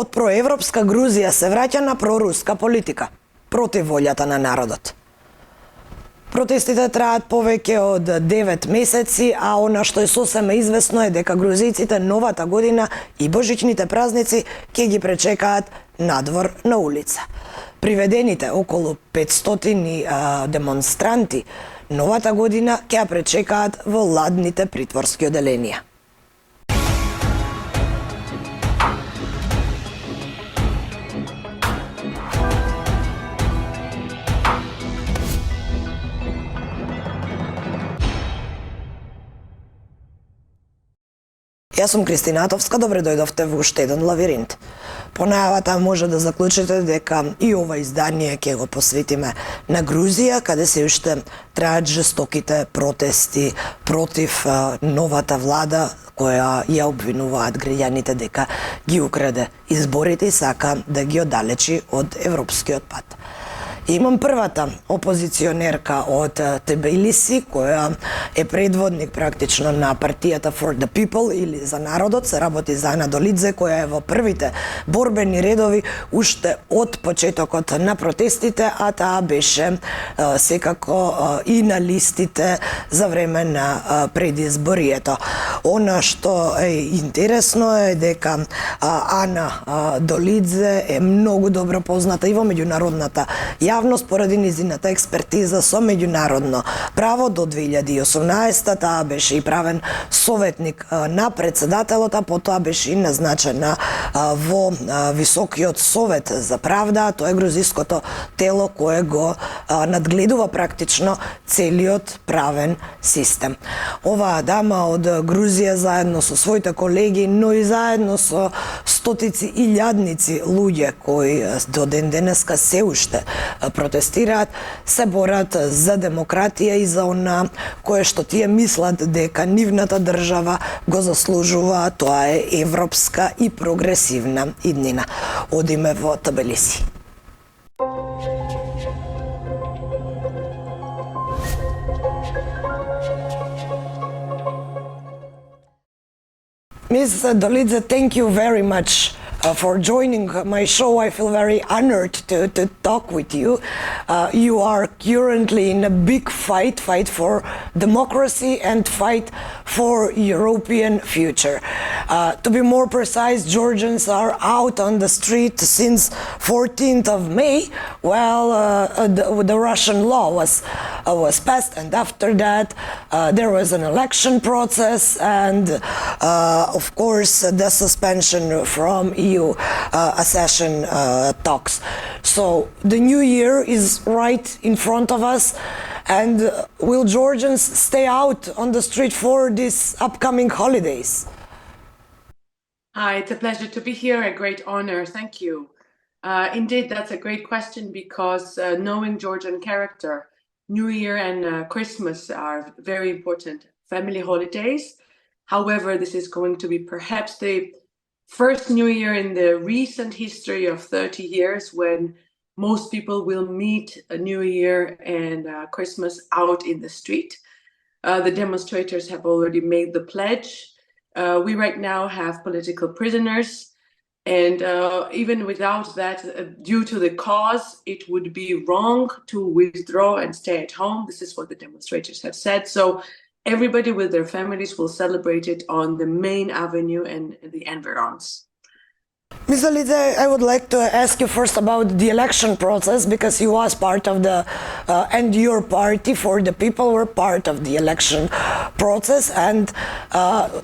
Од проевропска Грузија се враќа на проруска политика, против волјата на народот. Протестите траат повеќе од 9 месеци, а она што е сосема известно е дека грузијците новата година и божичните празници ќе ги пречекаат надвор на улица. Приведените околу 500 демонстранти новата година ќе ја пречекаат во ладните притворски оделенија. Јас сум Кристина Атовска, добре дојдовте во уште еден Лабиринт. По најавата може да заклучите дека и ова издание ќе го посветиме на Грузија, каде се уште траат жестоките протести против новата влада, која ја обвинуваат граѓаните дека ги украде изборите и сака да ги оддалечи од европскиот пат. Имам првата опозиционерка од Тбилиси, која е предводник практично на партијата For the People или за народот, се работи за Долидзе, која е во првите борбени редови уште од почетокот на протестите, а таа беше секако и на листите за време на предизборието. Она што е интересно е дека Ана Долидзе е многу добро позната и во меѓународната јавност поради низината експертиза со меѓународно право. До 2018 таа беше и правен советник на председателот, а потоа беше и назначена во Високиот совет за правда. Тоа е грузиското тело кое го надгледува практично целиот правен систем. Оваа дама од Грузија заедно со своите колеги, но и заедно со стотици илјадници луѓе кои до ден денеска се уште протестираат, се борат за демократија и за она кое што тие мислат дека нивната држава го заслужува, тоа е европска и прогресивна иднина. Одиме во Тбилиси. Ms. Dolidze, thank you very much for joining my show. I feel very honored to talk with you. You are currently in a big fight for democracy and fight for European future. To be more precise, Georgians are out on the street since 14th of May. Well, the Russian law was passed, and after that there was an election process and of course the suspension from EU accession talks. So the new year is right in front of us, and will Georgians stay out on the street for these upcoming holidays? Hi, it's a pleasure to be here, a great honor, thank you. Indeed, that's a great question because knowing Georgian character, New Year and Christmas are very important family holidays. However, this is going to be perhaps the first New Year in the recent history of 30 years when most people will meet a New Year and Christmas out in the street. The demonstrators have already made the pledge. We right now have political prisoners, and even without that, due to the cause, it would be wrong to withdraw and stay at home. This is what the demonstrators have said. So everybody with their families will celebrate it on the main avenue and the environs. Ms. Dolidze, I would like to ask you first about the election process, because you was part of the, and your party For the People were part of the election process, and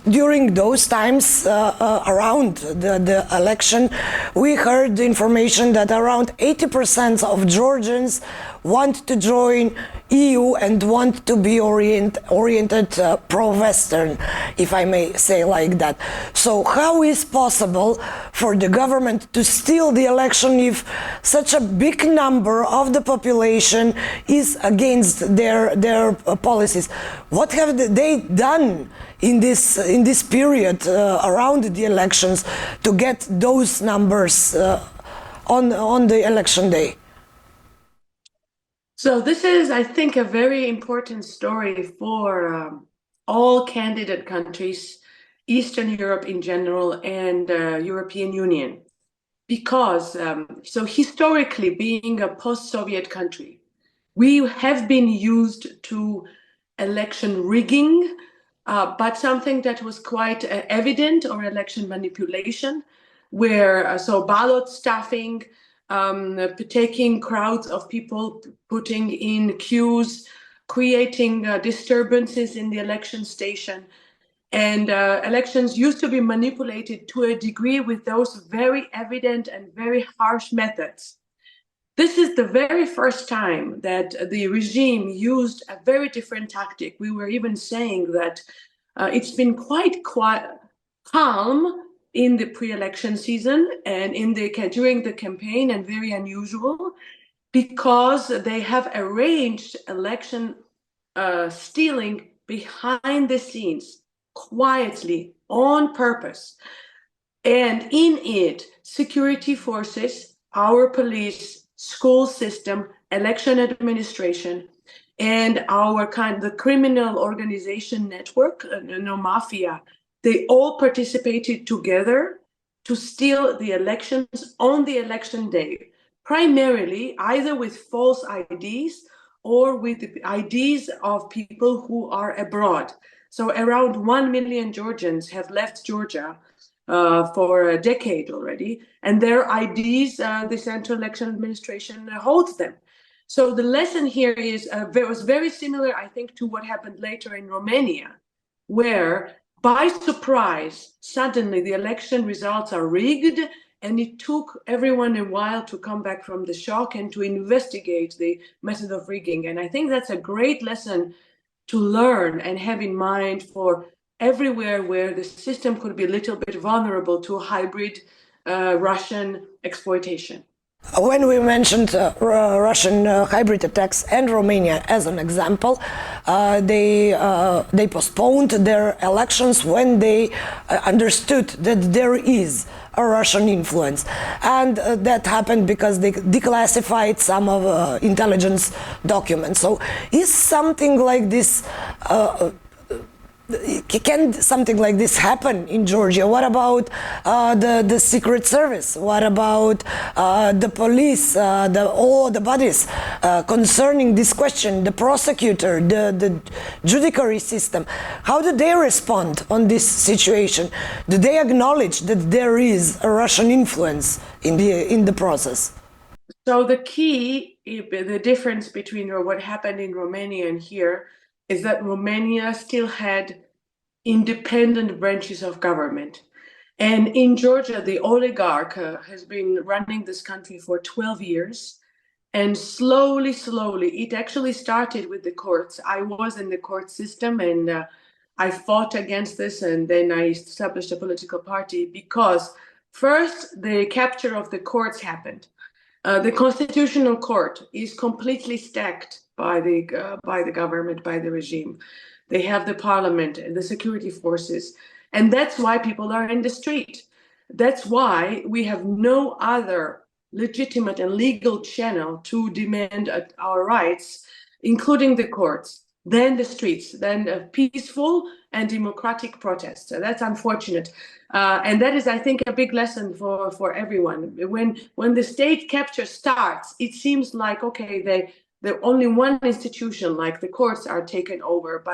during those times around the election, we heard the information that around 80% of Georgians want to join EU and want to be oriented pro-Western, if I may say like that. So how is possible for the government to steal the election if such a big number of the population is against their policies? What have they done in this period around the elections to get those numbers on the election day? So this is, I think, a very important story for all candidate countries, Eastern Europe in general, and European Union. because so historically, being a post-Soviet country, we have been used to election rigging, but something that was quite evident, or election manipulation, where so ballot stuffing, taking crowds of people, putting in queues, creating disturbances in the election station. And elections used to be manipulated to a degree with those very evident and very harsh methods. This is the very first time that the regime used a very different tactic. We were even saying that it's been quite calm in the pre-election season and during the campaign, and very unusual, because they have arranged election stealing behind the scenes, quietly, on purpose. And in it, security forces, our police, school system, election administration, and the criminal organization network, mafia, they all participated together to steal the elections on the election day, primarily either with false IDs or with the IDs of people who are abroad. So around 1 million Georgians have left Georgia for a decade already, and their IDs, the Central Election Administration holds them. So the lesson here was very similar, I think, to what happened later in Romania, where by surprise, suddenly the election results are rigged, and it took everyone a while to come back from the shock and to investigate the method of rigging. And I think that's a great lesson to learn and have in mind for everywhere where the system could be a little bit vulnerable to hybrid Russian exploitation. When we mentioned Russian hybrid attacks and Romania as an example, they postponed their elections when they understood that there is a Russian influence, and that happened because they declassified some of intelligence documents. So, is something like this? Can something like this happen in Georgia? What about the Secret Service? What about the police, all the bodies concerning this question, the prosecutor, the judiciary system? How do they respond on this situation? Do they acknowledge that there is a Russian influence in the process? So the key, the difference between what happened in Romania and here, is that Romania still had independent branches of government. And in Georgia, the oligarch has been running this country for 12 years. And slowly, it actually started with the courts. I was in the court system, and I fought against this, and then I established a political party because first, the capture of the courts happened. The Constitutional Court is completely stacked by the government, by the regime. They have the parliament and the security forces, and that's why people are in the street. That's why we have no other legitimate and legal channel to demand our rights, including the courts, than the streets, than peaceful and democratic protests. So that's unfortunate. And that is, I think, a big lesson for everyone. When the state capture starts, it seems like, okay, the only one institution, like the courts, are taken over,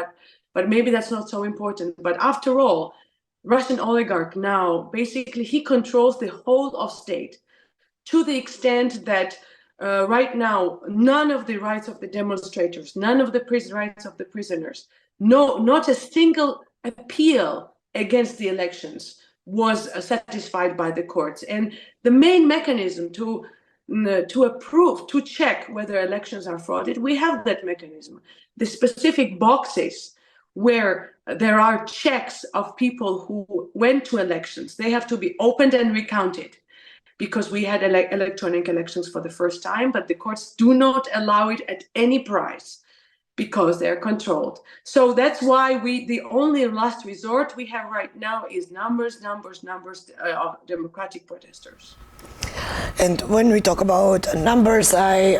but maybe that's not so important. But after all, Russian oligarch now, basically, he controls the whole of state to the extent that right now, none of the rights of the demonstrators, none of the rights of the prisoners, not a single appeal against the elections was satisfied by the courts. And the main mechanism to approve, to check whether elections are frauded, we have that mechanism. The specific boxes where there are checks of people who went to elections, they have to be opened and recounted, because we had electronic elections for the first time, but the courts do not allow it at any price because they're controlled. So that's why the only last resort we have right now is numbers of democratic protesters. And when we talk about numbers, I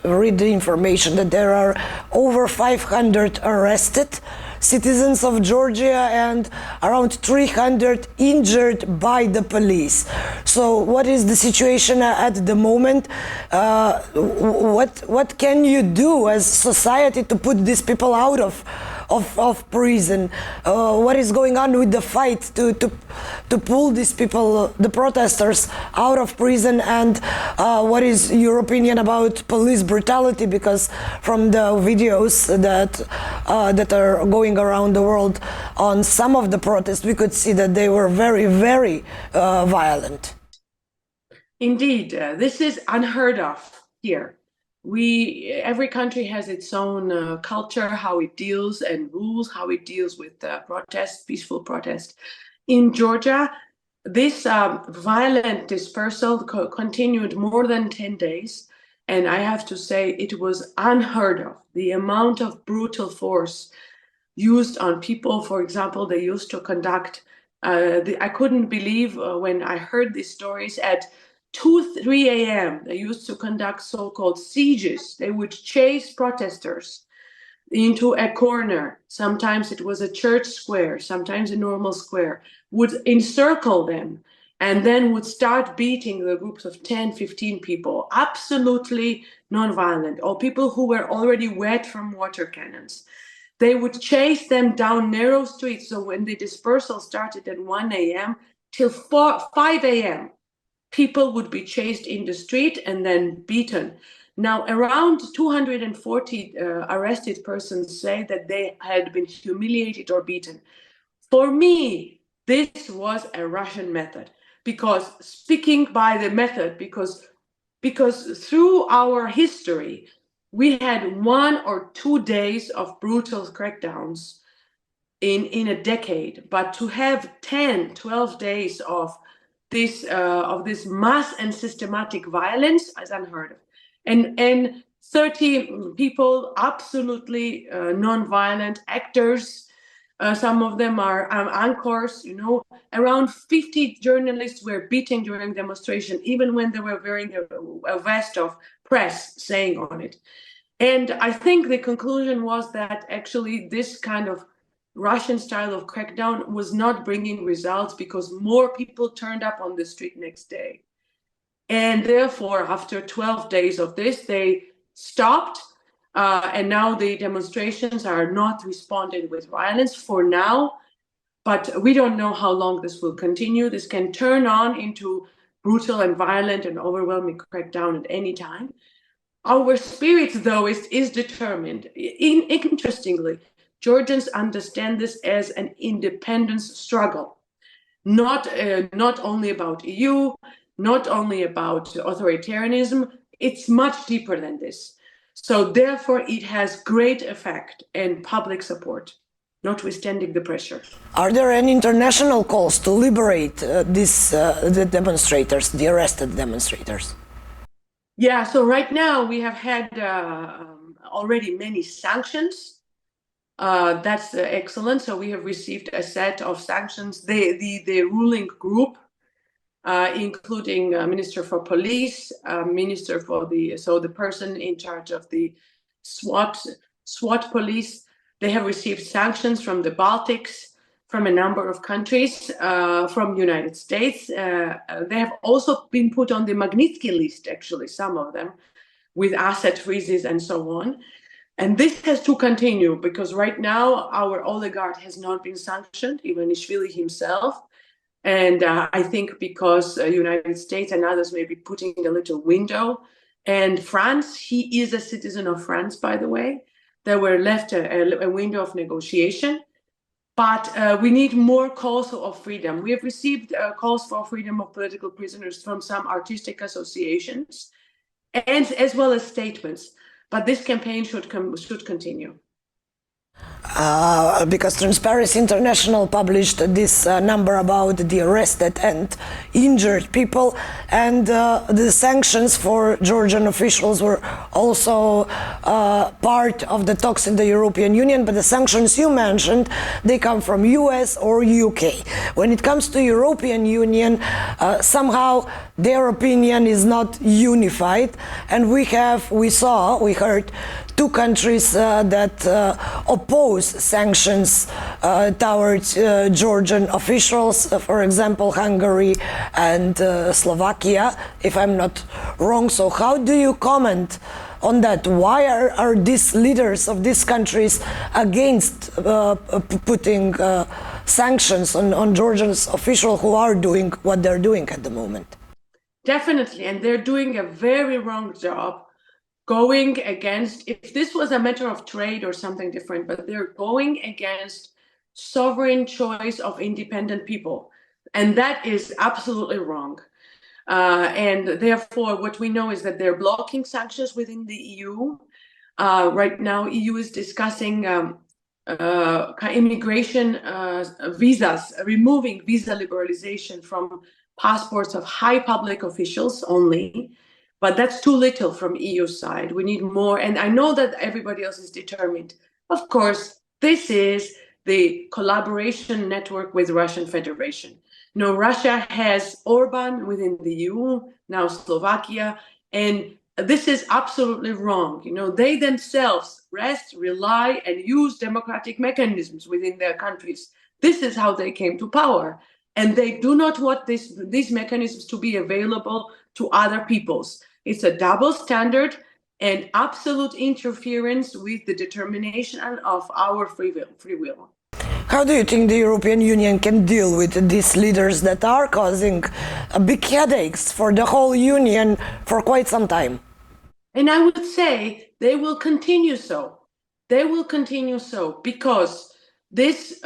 read the information that there are over 500 arrested citizens of Georgia and around 300 injured by the police. So what is the situation at the moment? What can you do as society to put these people out of prison? What is going on with the fight to pull these people, the protesters, out of prison? And what is your opinion about police brutality? Because from the videos that are going around the world on some of the protests, we could see that they were very, very violent. Indeed, this is unheard of here. Every country has its own culture, how it deals and rules, how it deals with protest, peaceful protest. In Georgia, this violent dispersal continued more than 10 days. And I have to say it was unheard of. The amount of brutal force used on people, for example, they used to conduct, I couldn't believe when I heard these stories at 2-3 a.m. they used to conduct so-called sieges. They would chase protesters into a corner. Sometimes it was a church square, sometimes a normal square, would encircle them and then would start beating the groups of 10, 15 people, absolutely non-violent, or people who were already wet from water cannons. They would chase them down narrow streets. So when the dispersal started at 1 a.m. till 5 a.m., people would be chased in the street and then beaten. Now, around 240 arrested persons say that they had been humiliated or beaten. For me, this was a Russian method, because speaking by the method, because through our history, we had 1 or 2 days of brutal crackdowns in a decade, but to have 10, 12 days of this mass and systematic violence is unheard of. And 30 people, absolutely non-violent actors, some of them are anchors, around 50 journalists were beaten during demonstration, even when they were wearing a vest of press saying on it. And I think the conclusion was that actually this kind of Russian style of crackdown was not bringing results, because more people turned up on the street next day. And therefore, after 12 days of this, they stopped. And now the demonstrations are not responding with violence for now. But we don't know how long this will continue. This can turn on into brutal and violent and overwhelming crackdown at any time. Our spirit, though, is determined. Interestingly, Georgians understand this as an independence struggle, not only about EU, not only about authoritarianism. It's much deeper than this. So therefore, it has great effect and public support, notwithstanding the pressure. Are there any international calls to liberate the demonstrators, the arrested demonstrators? Yeah, so right now we have had already many sanctions. That's excellent. So we have received a set of sanctions. The ruling group, including Minister for Police, Minister for the person in charge of the SWAT police, they have received sanctions from the Baltics, from a number of countries, from United States. They have also been put on the Magnitsky list, actually, some of them, with asset freezes and so on. And this has to continue, because right now our oligarch has not been sanctioned, Ivanishvili himself. And I think because United States and others may be putting a little window. And France, he is a citizen of France, by the way. There were left a window of negotiation. But we need more calls of freedom. We have received calls for freedom of political prisoners from some artistic associations, and as well as statements. But this campaign should continue. Because Transparency International published this number about the arrested and injured people, and the sanctions for Georgian officials were also part of the talks in the European Union. But the sanctions you mentioned, they come from US or UK. When it comes to European Union, somehow their opinion is not unified, and we heard two countries that oppose sanctions towards Georgian officials, for example, Hungary and Slovakia, if I'm not wrong. So how do you comment on that? Why are these leaders of these countries against putting sanctions on Georgia's officials who are doing what they're doing at the moment? Definitely, and they're doing a very wrong job going against, if this was a matter of trade or something different, but they're going against sovereign choice of independent people. And that is absolutely wrong. And therefore, what we know is that they're blocking sanctions within the EU. Right now, EU is discussing immigration visas, removing visa liberalization from passports of high public officials only. But that's too little from EU side. We need more. And I know that everybody else is determined. Of course, this is the collaboration network with Russian Federation. You know, Russia has Orban within the EU, now Slovakia, and this is absolutely wrong. You know, they themselves rely, and use democratic mechanisms within their countries. This is how they came to power. And they do not want these mechanisms to be available to other peoples. It's a double standard and absolute interference with the determination of our free will. How do you think the European Union can deal with these leaders that are causing big headaches for the whole Union for quite some time? And I would say they will continue so. They will continue so because this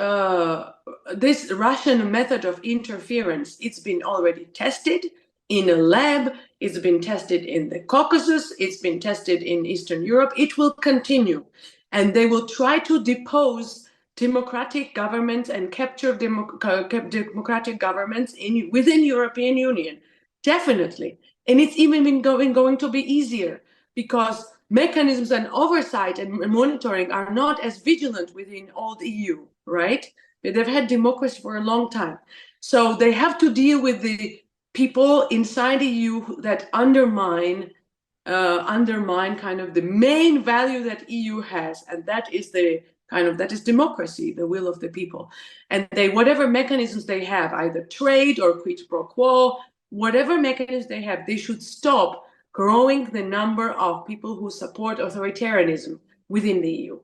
Russian method of interference, it's been already tested in a lab, it's been tested in the Caucasus, it's been tested in Eastern Europe. It will continue, and they will try to depose democratic governments and capture democratic governments within European Union, definitely. And it's even been going to be easier because mechanisms and oversight and monitoring are not as vigilant within all the EU, right? They've had democracy for a long time. So they have to deal with the people inside the EU that undermine kind of the main value that EU has, and that is that is democracy, the will of the people. And whatever mechanisms they have, either trade or quid pro quo, whatever mechanisms they have, they should stop growing the number of people who support authoritarianism within the EU.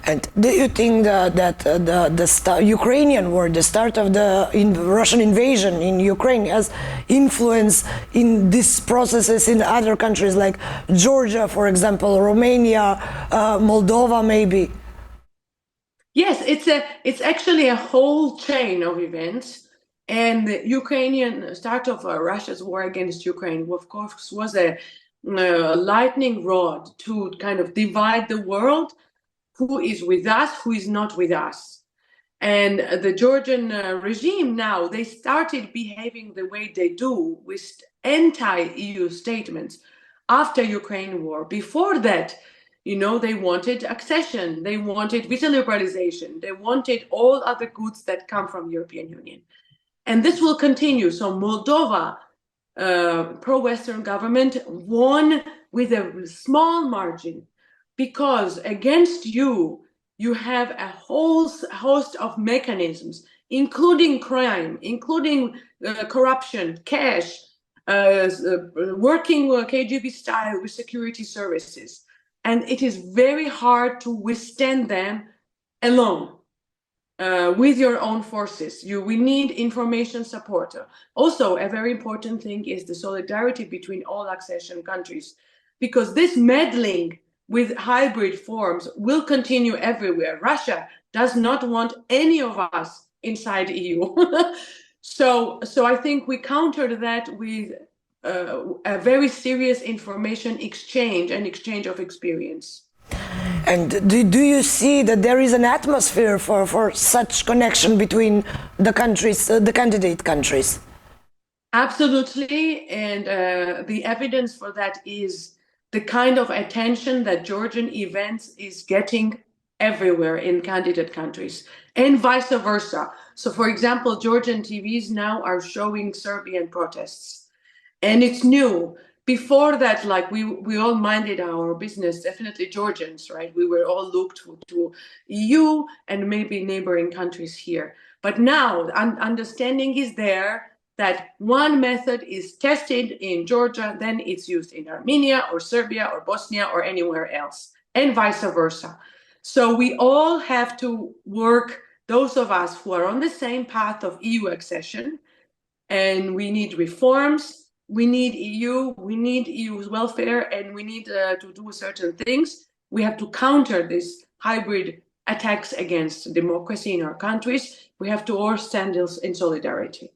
And do you think that the Ukrainian war, the start of the Russian invasion in Ukraine, has influence in these processes in other countries like Georgia, for example, Romania, Moldova, maybe? Yes, it's actually a whole chain of events. And the Ukrainian start of Russia's war against Ukraine, of course, was a lightning rod to kind of divide the world. Who is with us, who is not with us. And the Georgian regime now, they started behaving the way they do with anti-EU statements after Ukraine war. Before that, you know, they wanted accession, they wanted visa liberalization, they wanted all other goods that come from European Union. And this will continue. So Moldova, pro-Western government, won with a small margin, because against you have a whole host of mechanisms, including crime, including corruption, cash, working KGB style with security services. And it is very hard to withstand them alone. With your own forces. We need information support. Also, a very important thing is the solidarity between all accession countries, because this meddling with hybrid forms will continue everywhere. Russia does not want any of us inside EU. So I think we countered that with a very serious information exchange and exchange of experience. And do you see that there is an atmosphere for such connection between the countries, the candidate countries? Absolutely, and the evidence for that is the kind of attention that Georgian events is getting everywhere in candidate countries, and vice versa. So, for example, Georgian TVs now are showing Serbian protests, and it's new. before that, like we all minded our business, definitely Georgians, right? We were all looked to EU and maybe neighboring countries here. But now understanding is there that one method is tested in Georgia, then it's used in Armenia or Serbia or Bosnia or anywhere else, and vice versa. So we all have to work, those of us who are on the same path of EU accession, and we need reforms, we need EU, we need EU's welfare, and we need to do certain things. We have to counter these hybrid attacks against democracy in our countries. We have to all stand in solidarity.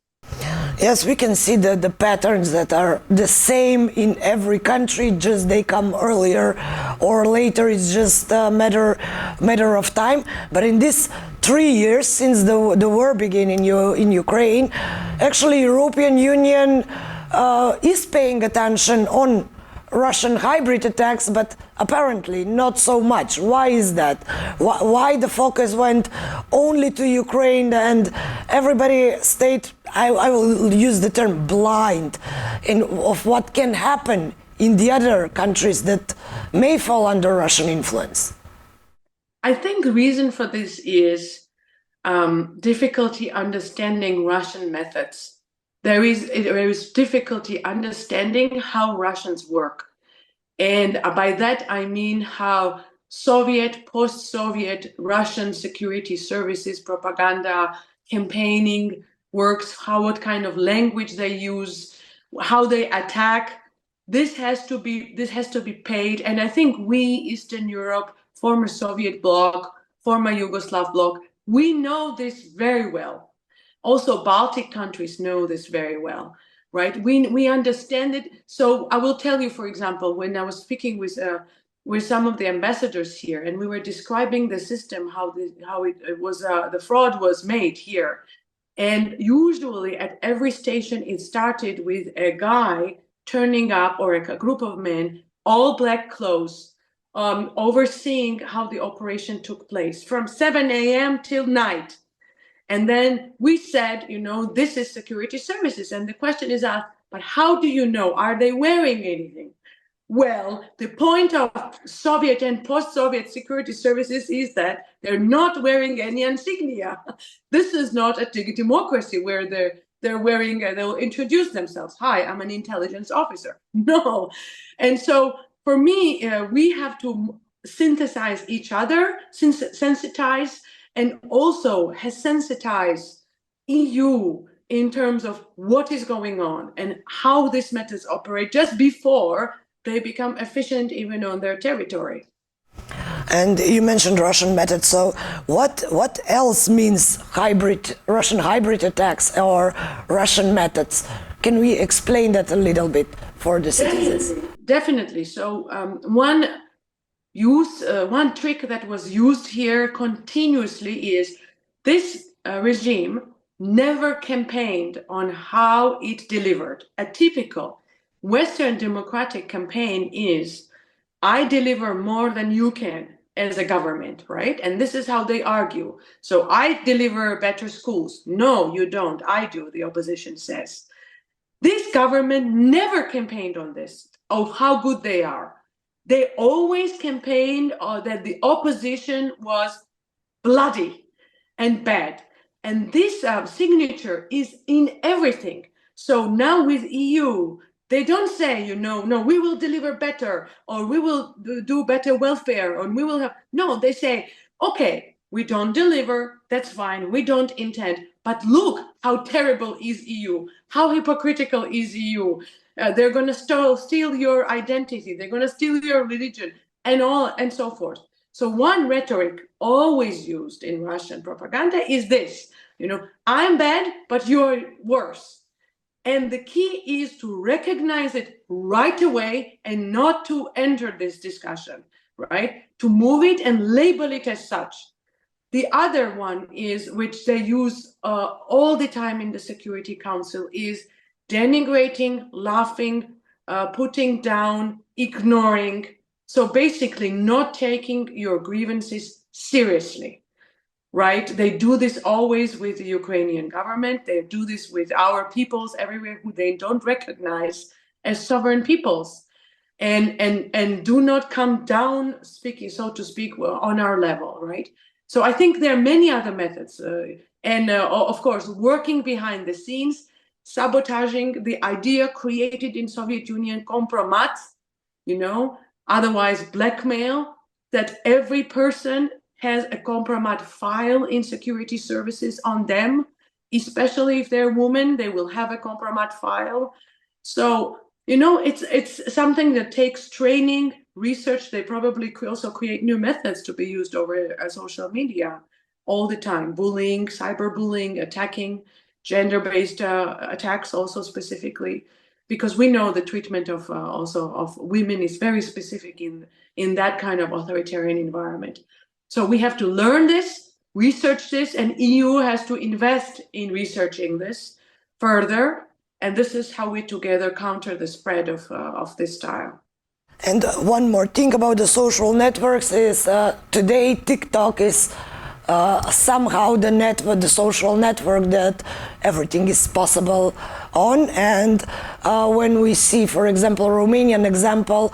Yes, we can see the patterns that are the same in every country, just they come earlier or later. It's just a matter of time. But in these 3 years since the war began in Ukraine, actually European Union is paying attention on Russian hybrid attacks, but apparently not so much. Why is that? Why the focus went only to Ukraine and everybody stayed, I will use the term, blind of what can happen in the other countries that may fall under Russian influence? I think the reason for this is difficulty understanding Russian methods. There is difficulty understanding how Russians work. And by that, I mean how Soviet, post-Soviet Russian security services, propaganda, campaigning works, what kind of language they use, how they attack. This has to be paid. And I think we, Eastern Europe, former Soviet bloc, former Yugoslav bloc, we know this very well. Also, Baltic countries know this very well, right? We understand it. So I will tell you, for example, when I was speaking with some of the ambassadors here, and we were describing the system, how it was the fraud was made here, and usually at every station it started with a guy turning up, or a group of men, all black clothes, overseeing how the operation took place from 7 a.m. till night. And then we said, this is security services. And the question is asked, but how do you know? Are they wearing anything? Well, the point of Soviet and post-Soviet security services is that they're not wearing any insignia. This is not a democracy where they're wearing, they'll introduce themselves. Hi, I'm an intelligence officer. No. And so for me, we have to synthesize each other, sensitize, and also has sensitized EU in terms of what is going on and how these methods operate just before they become efficient even on their territory. And you mentioned Russian methods, so what else means Russian hybrid attacks or Russian methods? Can we explain that a little bit for the citizens? Definitely. So one trick that was used here continuously is this regime never campaigned on how it delivered. A typical Western democratic campaign is, I deliver more than you can as a government, right? And this is how they argue. So I deliver better schools. No, you don't. I do, the opposition says. This government never campaigned on this, of how good they are. They always campaigned that the opposition was bloody and bad. And this signature is in everything. So now with EU, they don't say, no, we will deliver better, or we will do better welfare, or we will have, no, they say, okay, we don't deliver, that's fine, we don't intend, but look how terrible is EU, how hypocritical is EU. They're going to steal your identity, they're going to steal your religion, and so forth. So one rhetoric always used in Russian propaganda is this, I'm bad, but you're worse. And the key is to recognize it right away and not to enter this discussion, right? To move it and label it as such. The other one is, which they use all the time in the Security Council, is denigrating, laughing, putting down, ignoring. So basically not taking your grievances seriously. Right? They do this always with the Ukrainian government. They do this with our peoples everywhere who they don't recognize as sovereign peoples, and do not come down, speaking, so to speak, on our level, right? So I think there are many other methods, and of course, working behind the scenes, sabotaging the idea created in Soviet Union, kompromat, otherwise blackmail, that every person has a kompromat file in security services on them, especially if they're women, they will have a kompromat file. So, it's something that takes training, research. They probably also create new methods to be used over social media all the time. Bullying, cyberbullying, attacking, gender-based attacks also specifically, because we know the treatment of women is very specific in that kind of authoritarian environment. So we have to learn this, research this, and EU has to invest in researching this further. And this is how we together counter the spread of this style. And one more thing about the social networks is today TikTok is somehow the social network that everything is possible on. And when we see, for example, Romanian example,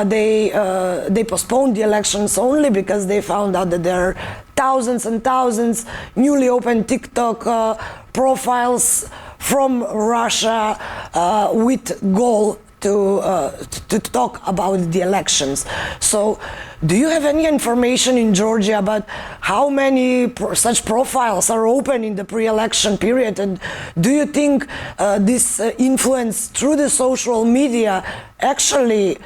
they postponed the elections only because they found out that there are thousands and thousands newly opened TikTok profiles from Russia with goal to talk about the elections. So do you have any information in Georgia about how many such profiles are open in the pre-election period? And do you think this influence through the social media actually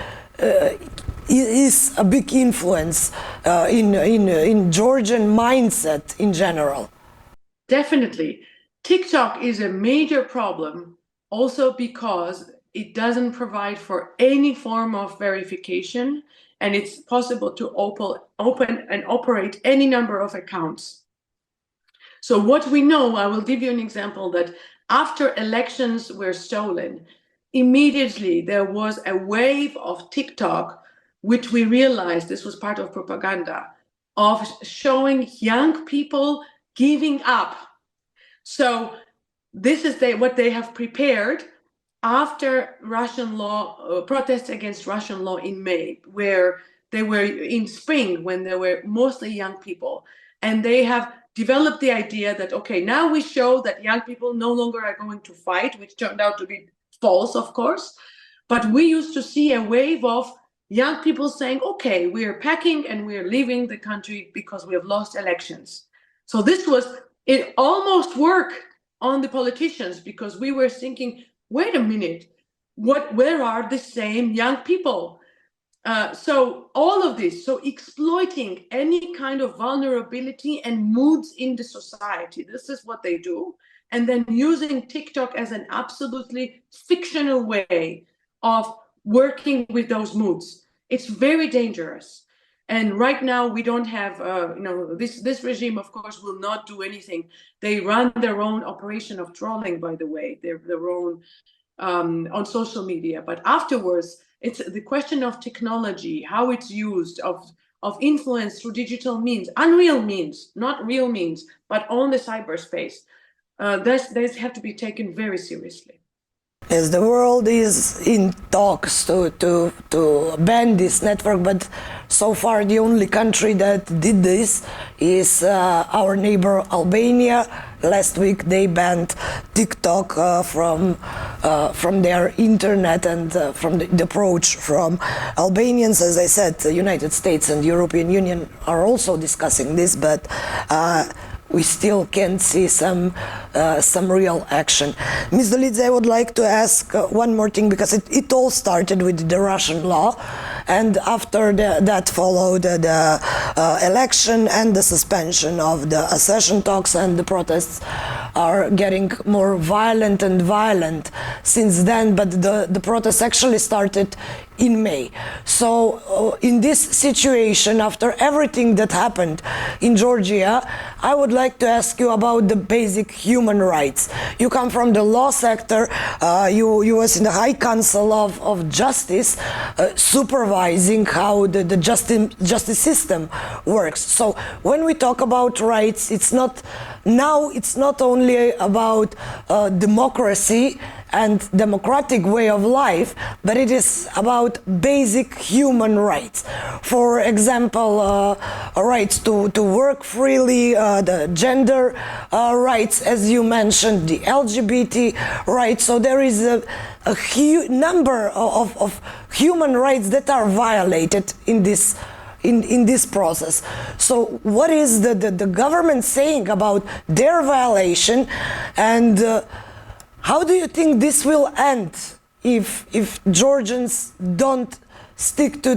is a big influence in Georgian mindset in general? Definitely. TikTok is a major problem also because it doesn't provide for any form of verification, and it's possible to open and operate any number of accounts. So what we know, I will give you an example, that after elections were stolen, immediately there was a wave of TikTok, which we realized this was part of propaganda, of showing young people giving up. So this is what they have prepared after Russian law, protests against Russian law in May, where they were in spring, when there were mostly young people. And they have developed the idea that, okay, now we show that young people no longer are going to fight, which turned out to be false, of course. But we used to see a wave of young people saying, okay, we are packing and we are leaving the country because we have lost elections. So it almost worked on the politicians, because we were thinking, wait a minute, where are the same young people? So all of this, so exploiting any kind of vulnerability and moods in the society, this is what they do. And then using TikTok as an absolutely fictional way of working with those moods. It's very dangerous. And right now we don't have, this regime, of course, will not do anything. They run their own operation of trolling, by the way, their own on social media. But afterwards, it's the question of technology, how it's used, of influence through digital means, unreal means, not real means, but on the cyberspace. These have to be taken very seriously. Yes, the world is in talks to ban this network, but so far the only country that did this is our neighbor Albania. Last week they banned TikTok from their internet and from the approach from Albanians. As I said, the United States and the European Union are also discussing this, but we still can see some real action. Ms. Dolidze, I would like to ask one more thing, because it all started with the Russian law, and after that followed the election and the suspension of the accession talks, and the protests are getting more violent and violent since then, but the protests actually started in May. So in this situation, after everything that happened in Georgia, I would like to ask you about the basic human rights. You come from the law sector, you was in the High Council of Justice, supervising how the justice system works. So when we talk about rights, it's not only about democracy and democratic way of life, but it is about basic human rights. For example, rights to work freely, the gender rights, as you mentioned, the LGBT rights. So there is a huge number of human rights that are violated in this process. So what is the government saying about their violation, and how do you think this will end if Georgians don't stick to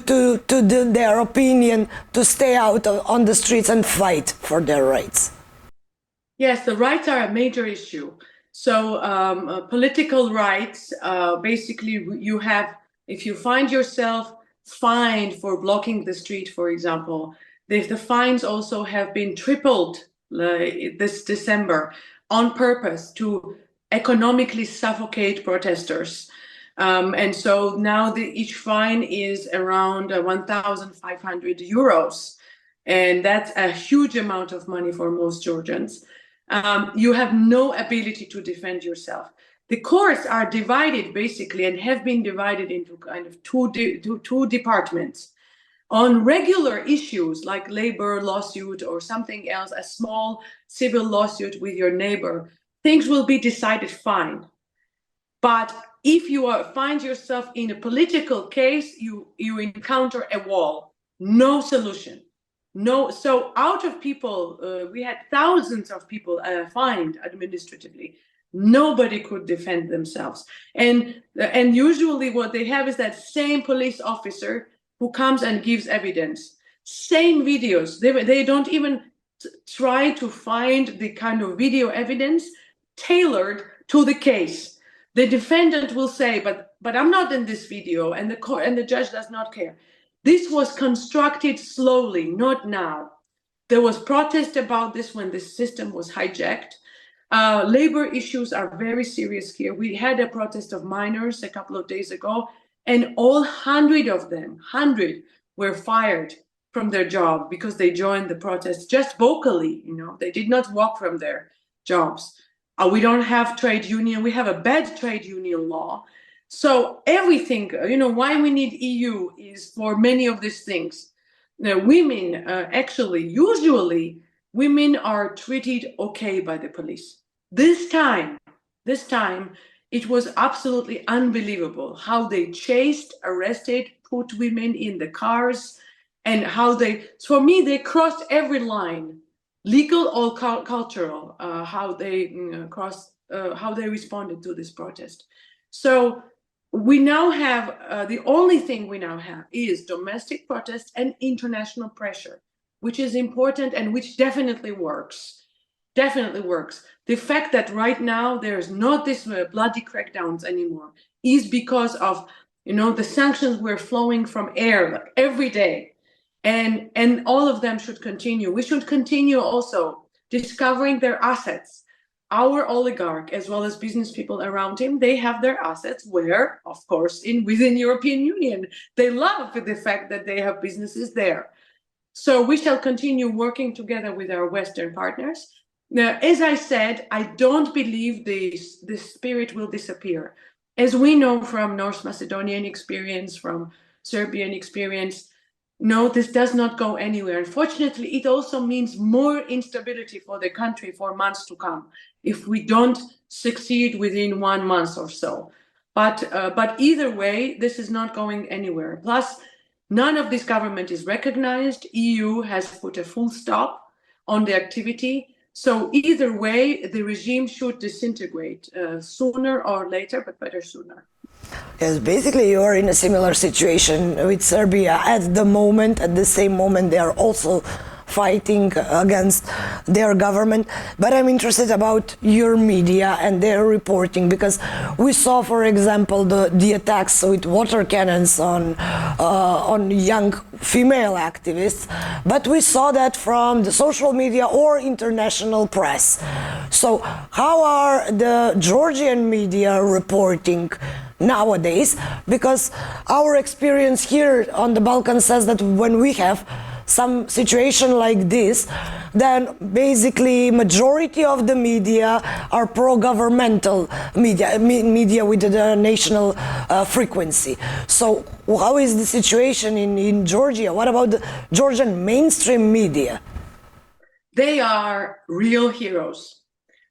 their opinion, to stay out on the streets and fight for their rights? Yes, the rights are a major issue. So political rights, basically you have, if you find yourself fined for blocking the street, for example, the fines also have been tripled this December on purpose to economically suffocate protesters. And so now each fine is around 1,500 euros. And that's a huge amount of money for most Georgians. You have no ability to defend yourself. The courts are divided basically, and have been divided into kind of two departments. On regular issues like labor lawsuit or something else, a small civil lawsuit with your neighbor, things will be decided fine. But if you find yourself in a political case, you encounter a wall, no solution. No, so out of people, we had thousands of people fined administratively. Nobody could defend themselves, and usually what they have is that same police officer who comes and gives evidence, same videos. They don't even try to find the kind of video evidence tailored to the case. The defendant will say, "But I'm not in this video," and the court and the judge does not care. This was constructed slowly, not now. There was protest about this when the system was hijacked. Labor issues are very serious here. We had a protest of miners a couple of days ago, and all 100 of them, 100, were fired from their job because they joined the protest just vocally. They did not walk from their jobs. We don't have trade union. We have a bad trade union law. So everything, why we need EU is for many of these things. Women, usually, women are treated okay by the police. This time, it was absolutely unbelievable how they chased, arrested, put women in the cars, and for me, they crossed every line, legal or cultural, how they responded to this protest. So we now have, the only thing we now have is domestic protests and international pressure, which is important and which definitely works. The fact that right now there's not this bloody crackdowns anymore is because of, the sanctions were flowing from air like every day. And all of them should continue. We should continue also discovering their assets. Our oligarch, as well as business people around him, they have their assets where, of course, within European Union. They love the fact that they have businesses there. So we shall continue working together with our Western partners. Now, as I said, I don't believe the spirit will disappear. As we know from North Macedonian experience, from Serbian experience, no, this does not go anywhere. Unfortunately, it also means more instability for the country for months to come if we don't succeed within 1 month or so. But either way, this is not going anywhere. Plus, none of this government is recognized. EU has put a full stop on the activity. So either way, the regime should disintegrate sooner or later, but better sooner. Yes, basically you are in a similar situation with Serbia at the same moment they are also fighting against their government. But I'm interested about your media and their reporting, because we saw, for example, the attacks with water cannons on young female activists, but we saw that from the social media or international press. So how are the Georgian media reporting nowadays? Because our experience here on the Balkans says that when we have some situation like this, then basically majority of the media are pro-governmental media with the national frequency. So how is the situation in Georgia? What about the Georgian mainstream media? They are real heroes.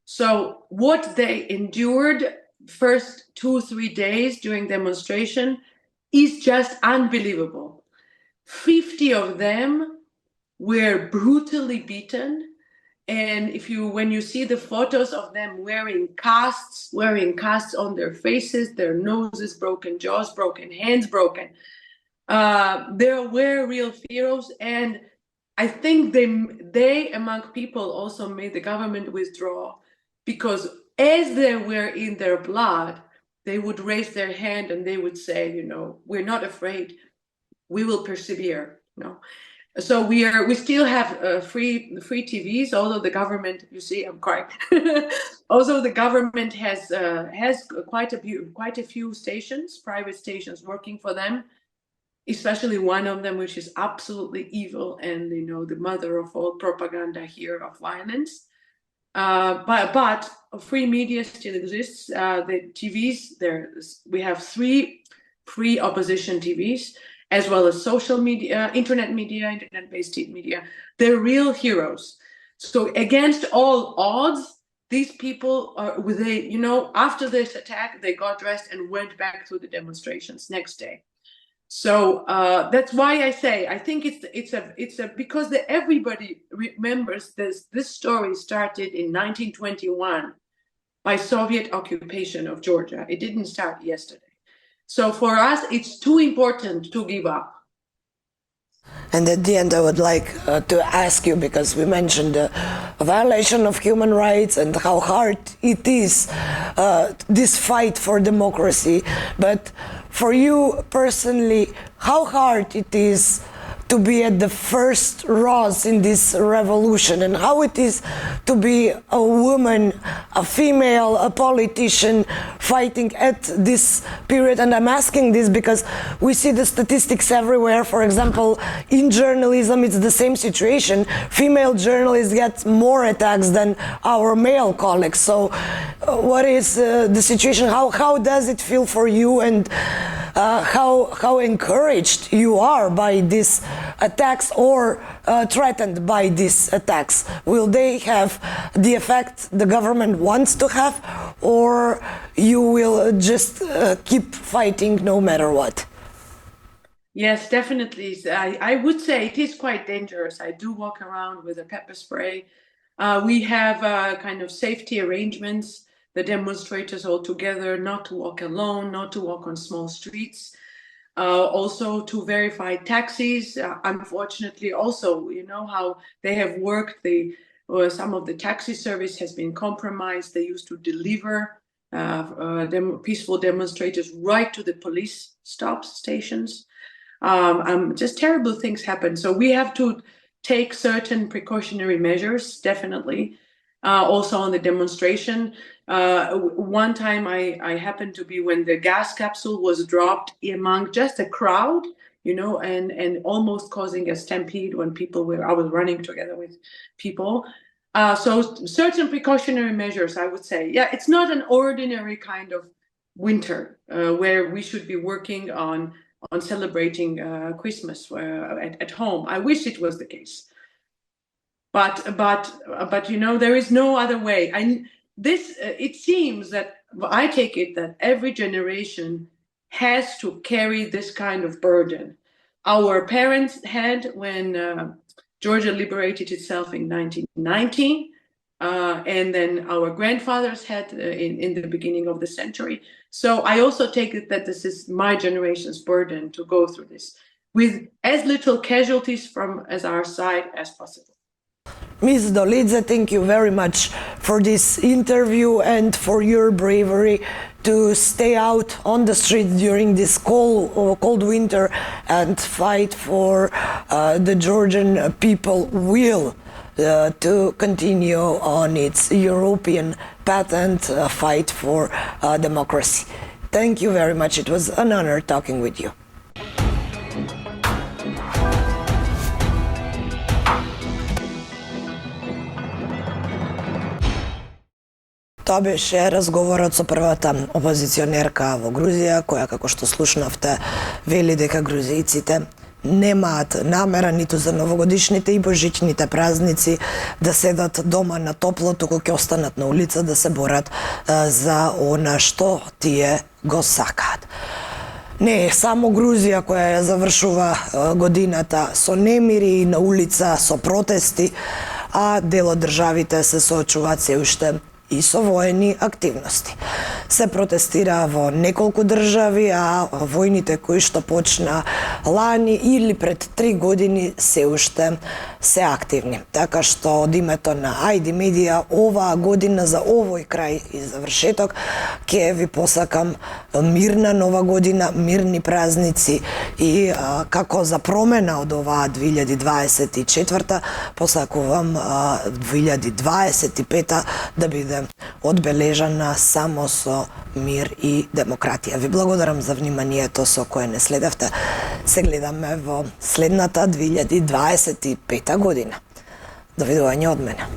So what they endured first 2-3 days during demonstration is just unbelievable. 50 of them were brutally beaten. And when you see the photos of them wearing casts on their faces, their noses broken, jaws broken, hands broken, they were real heroes. And I think they among people also made the government withdraw, because as they were in their blood, they would raise their hand and they would say, we're not afraid, we will persevere. So we still have free TVs, although the government, you see, I'm crying. Also, the government has quite a few stations, private stations working for them, especially one of them, which is absolutely evil and the mother of all propaganda here of violence. But free media still exists. The TVs, we have 3 free opposition TVs, as well as social media, internet-based media. They're real heroes. So against all odds, these people after this attack, they got dressed and went back to the demonstrations next day. So that's why I say I think it's because everybody remembers this story started in 1921 by Soviet occupation of Georgia. It didn't start yesterday. So for us, it's too important to give up. And at the end, I would like to ask you, because we mentioned the violation of human rights and how hard it is, this fight for democracy. But for you personally, how hard it is to be at the first rows in this revolution, and how it is to be a woman, a female, a politician fighting at this period. And I'm asking this because we see the statistics everywhere. For example, in journalism, it's the same situation. Female journalists get more attacks than our male colleagues. So what is the situation? How does it feel for you, and how encouraged you are by these attacks, or threatened by these attacks? Will they have the effect the government wants to have, or you will just keep fighting no matter what? Yes, definitely. I would say it is quite dangerous. I do walk around with a pepper spray. We have kind of safety arrangements, the demonstrators all together, not to walk alone, not to walk on small streets. Also to verify taxis. Unfortunately, also, how they have worked. Some of the taxi service has been compromised. They used to deliver peaceful demonstrators right to the police stations. Just terrible things happen. So we have to take certain precautionary measures, definitely. Also on the demonstration. One time I happened to be when the gas capsule was dropped among just a crowd, and almost causing a stampede when I was running together with people. So certain precautionary measures, I would say. Yeah, it's not an ordinary kind of winter where we should be working on celebrating Christmas at home. I wish it was the case. But there is no other way. It seems that I take it that every generation has to carry this kind of burden. Our parents had when Georgia liberated itself in 1990, and then our grandfathers had in the beginning of the century. So I also take it that this is my generation's burden to go through this with as little casualties as our side as possible. Ms. Dolidze, thank you very much for this interview and for your bravery to stay out on the streets during this cold winter and fight for the Georgian people will to continue on its European path and fight for democracy. Thank you very much. It was an honor talking with you. Тоа беше разговорот со првата опозиционерка во Грузија, која, како што слушнавте, вели дека грузијците немаат намера ниту за новогодишните и божичните празници да седат дома на топло, туку ќе останат на улица да се борат за она што тие го сакаат. Не е само Грузија која ја завршува годината со немири на улица, со протести, а дел од државите се соочуваат се уште и со воени активности. Се протестира во неколку држави, а војните кои што почна лани или пред 3 години се уште се активни. Така што од името на ID Медија оваа година за овој крај и завршеток ќе ви посакам мирна нова година, мирни празници и како за промена од оваа 2024 посакувам 2025 да биде одбележана само со мир и демократија. Ви благодарам за вниманието со кое не следевте. Се гледаме во следната 2025 година. Довидување од мене.